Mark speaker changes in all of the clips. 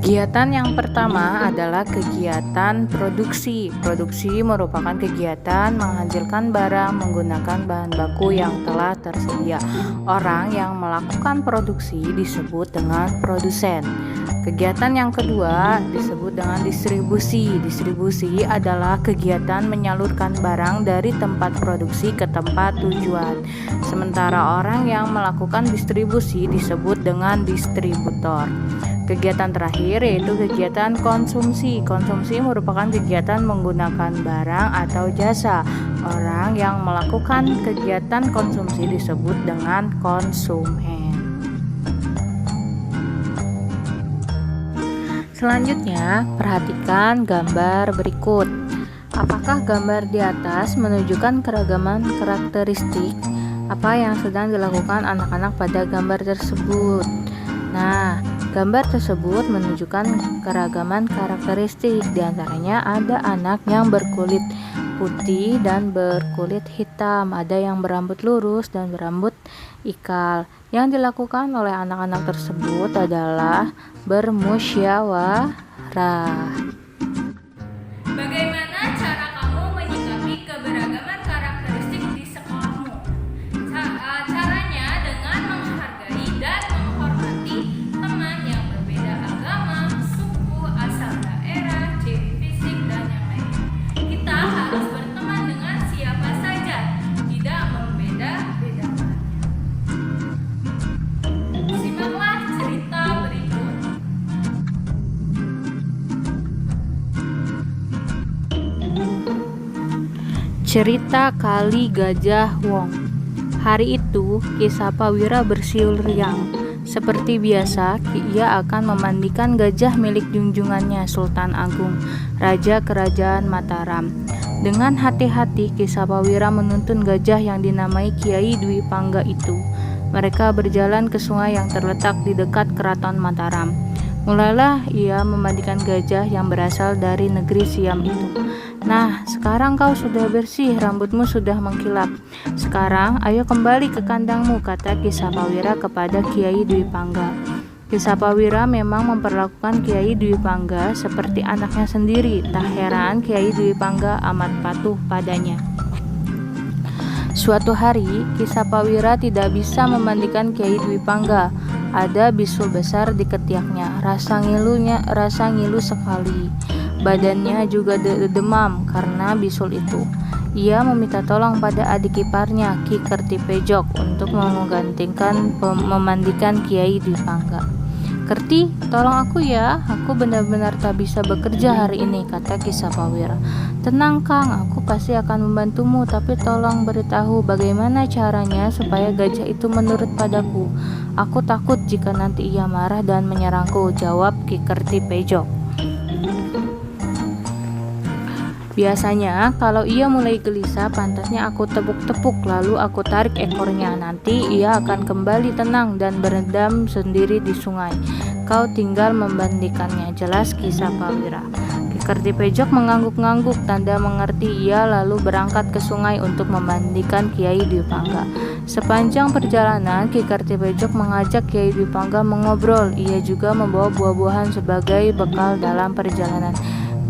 Speaker 1: Kegiatan yang pertama adalah kegiatan produksi. Produksi merupakan kegiatan menghasilkan barang menggunakan bahan baku yang telah tersedia. Orang yang melakukan produksi disebut dengan produsen. Kegiatan yang kedua disebut dengan distribusi. Distribusi adalah kegiatan menyalurkan barang dari tempat produksi ke tempat tujuan. Sementara orang yang melakukan distribusi disebut dengan distributor. Kegiatan terakhir yaitu kegiatan konsumsi. Konsumsi merupakan kegiatan menggunakan barang atau jasa. Orang yang melakukan kegiatan konsumsi disebut dengan konsumen. Selanjutnya, perhatikan gambar berikut. Apakah gambar di atas menunjukkan keragaman karakteristik apa yang sedang dilakukan anak-anak pada gambar tersebut? Nah, gambar tersebut menunjukkan keragaman karakteristik. Di antaranya ada anak yang berkulit putih dan berkulit hitam, ada yang berambut lurus dan berambut ikal. Yang dilakukan oleh anak-anak tersebut adalah bermusyawarah.
Speaker 2: Bagaimana cara kamu menyikapi keberagaman karakteristik di sekolahmu? Caranya dengan menghargai dan menghormati teman yang berbeda agama, suku, asal daerah, ciri fisik, dan yang lainnya. Kita harus berteman dengan siapa saja, tidak membeda-bedakannya. Simaklah cerita berikut.
Speaker 1: Cerita Kali Gajah Wong. Hari itu, Ki Sapawira bersiul riang. Seperti biasa, ia akan memandikan gajah milik junjungannya Sultan Agung, Raja Kerajaan Mataram. Dengan hati-hati, Ki Sapawira menuntun gajah yang dinamai Kiai Dwi Pangga itu. Mereka berjalan ke sungai yang terletak di dekat keraton Mataram. Mulailah ia memandikan gajah yang berasal dari negeri Siam itu. Nah, sekarang kau sudah bersih, rambutmu sudah mengkilap. Sekarang ayo kembali ke kandangmu, kata Ki Sapawira kepada Kiai Dwi Pangga. Ki Sapawira memang memperlakukan Kiai Dwi Pangga seperti anaknya sendiri. Tak heran Kiai Dwi Pangga amat patuh padanya. Suatu hari, Ki Sapawira tidak bisa memandikan Kiai Dwi Pangga. Ada bisul besar di ketiaknya. Rasa ngilu sekali. Badannya juga demam karena bisul itu. Ia meminta tolong pada adik iparnya, Ki Kertipejok, untuk menggantikan memandikan Kiai Dwi Pangga. Kerti, tolong aku ya, aku benar-benar tak bisa bekerja hari ini, kata Ki Sapawira. Tenang Kang, aku pasti akan membantumu, tapi tolong beritahu bagaimana caranya supaya gajah itu menurut padaku. Aku takut jika nanti ia marah dan menyerangku, jawab Ki Kertipejok. Biasanya kalau ia mulai gelisah, pantatnya aku tepuk-tepuk, lalu aku tarik ekornya. Nanti ia akan kembali tenang dan berendam sendiri di sungai. Kau tinggal membandikannya, jelas Ki Sapawira. Ki Kertipejok mengangguk-ngangguk, tanda mengerti. Ia lalu berangkat ke sungai untuk memandikan Kiai Dwi Pangga. Sepanjang perjalanan, Ki Kertipejok mengajak Kiai Dwi Pangga mengobrol. Ia juga membawa buah-buahan sebagai bekal dalam perjalanan.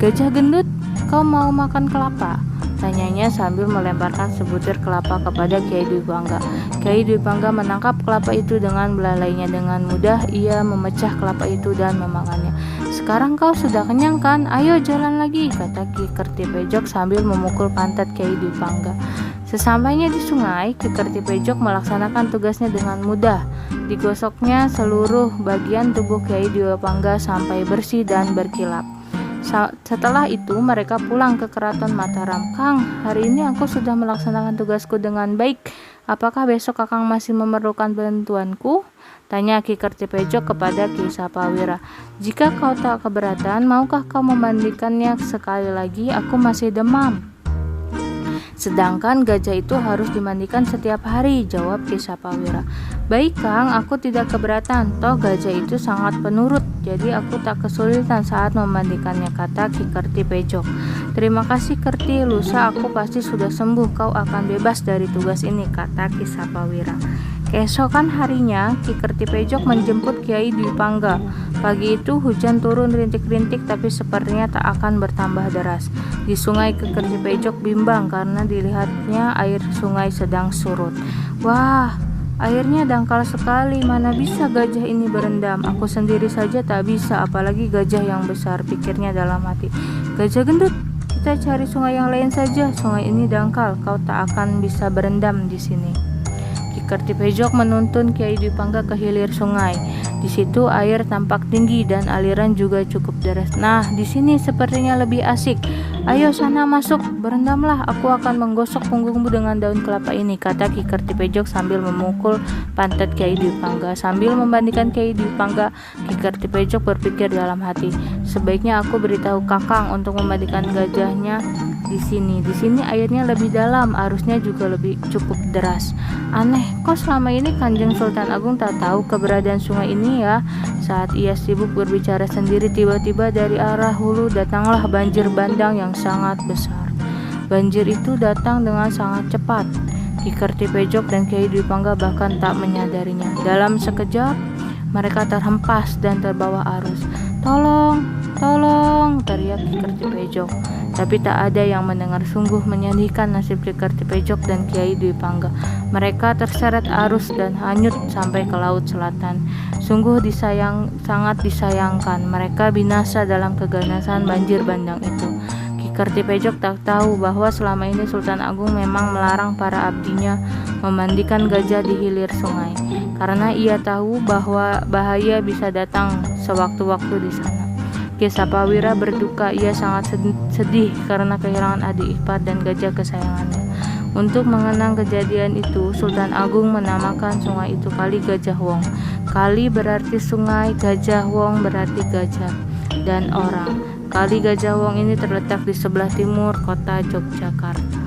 Speaker 1: Gajah gendut, kau mau makan kelapa? Tanyanya sambil melemparkan sebutir kelapa kepada Kiai Dwi Pangga. Kiai Dwi Pangga menangkap kelapa itu dengan belalainya. Dengan mudah ia memecah kelapa itu dan memakannya. Sekarang kau sudah kenyang kan? Ayo jalan lagi, kata Ki Kertipejok sambil memukul pantat Kiai Dwi Pangga. Sesampainya di sungai, Ki Kertipejok melaksanakan tugasnya dengan mudah. Digosoknya seluruh bagian tubuh Kiai Dwi Pangga sampai bersih dan berkilap. Setelah itu mereka pulang ke keraton Mataram. Kang, hari ini aku sudah melaksanakan tugasku dengan baik. Apakah besok Kakang masih memerlukan bantuanku? Tanya Ki Kertipejok kepada Ki Sapawira. Jika kau tak keberatan, maukah kau memandikannya sekali lagi? Aku masih demam. Sedangkan gajah itu harus dimandikan setiap hari, jawab Ki Sapawira. Baik Kang, aku tidak keberatan, toh gajah itu sangat penurut, jadi aku tak kesulitan saat memandikannya, kata Ki Kertipejok. Terima kasih Kerti, lusa aku pasti sudah sembuh, kau akan bebas dari tugas ini, kata Ki Sapawira. Keesokan harinya, Ki Kertipejok menjemput Kiai Dwi Pangga. Pagi itu hujan turun rintik-rintik tapi sepertinya tak akan bertambah deras. Di sungai Ki Kertipejok bimbang karena dilihatnya air sungai sedang surut. Wah, airnya dangkal sekali, mana bisa gajah ini berendam? Aku sendiri saja tak bisa, apalagi gajah yang besar, pikirnya dalam hati. Gajah gendut, kita cari sungai yang lain saja. Sungai ini dangkal, kau tak akan bisa berendam di sini. Ki Kertipejok menuntun Kiai Dwi Pangga ke hilir sungai. Di situ air tampak tinggi dan aliran juga cukup deras. Nah, di sini sepertinya lebih asik. Ayo sana masuk, berendamlah. Aku akan menggosok punggungmu dengan daun kelapa ini, kata Ki Kertipejok sambil memukul pantat Kiai Dwi Pangga. Sambil membandingkan Kiai Dwi Pangga, Ki Kertipejok berpikir dalam hati, sebaiknya aku beritahu Kakang untuk membandingkan gajahnya di sini. Di sini airnya lebih dalam, arusnya juga lebih cukup deras. Aneh, kok selama ini Kanjeng Sultan Agung tak tahu keberadaan sungai ini ya? Saat ia sibuk berbicara sendiri, tiba-tiba dari arah hulu datanglah banjir bandang yang sangat besar. Banjir itu datang dengan sangat cepat. Ki Kertipejok dan Kiai Dwi Pangga bahkan tak menyadarinya. Dalam sekejap, mereka terhempas dan terbawa arus. Tolong, tolong, teriak Ki Kertipejok. Tapi tak ada yang mendengar. Sungguh menyedihkan nasib Ki Kertipejok dan Kiai Dwi Pangga. Mereka terseret arus dan hanyut sampai ke laut selatan. Sungguh sangat disayangkan. Mereka binasa dalam keganasan banjir bandang itu. Ki Kertipejok tak tahu bahwa selama ini Sultan Agung memang melarang para abdinya memandikan gajah di hilir sungai, karena ia tahu bahwa bahaya bisa datang sewaktu-waktu di sana. Ki Sapawira berduka, ia sangat sedih karena kehilangan adik ipar dan gajah kesayangannya. Untuk mengenang kejadian itu, Sultan Agung menamakan sungai itu Kali Gajah Wong. Kali berarti sungai, Gajah Wong berarti gajah dan orang. Kali Gajah Wong ini terletak di sebelah timur kota Yogyakarta.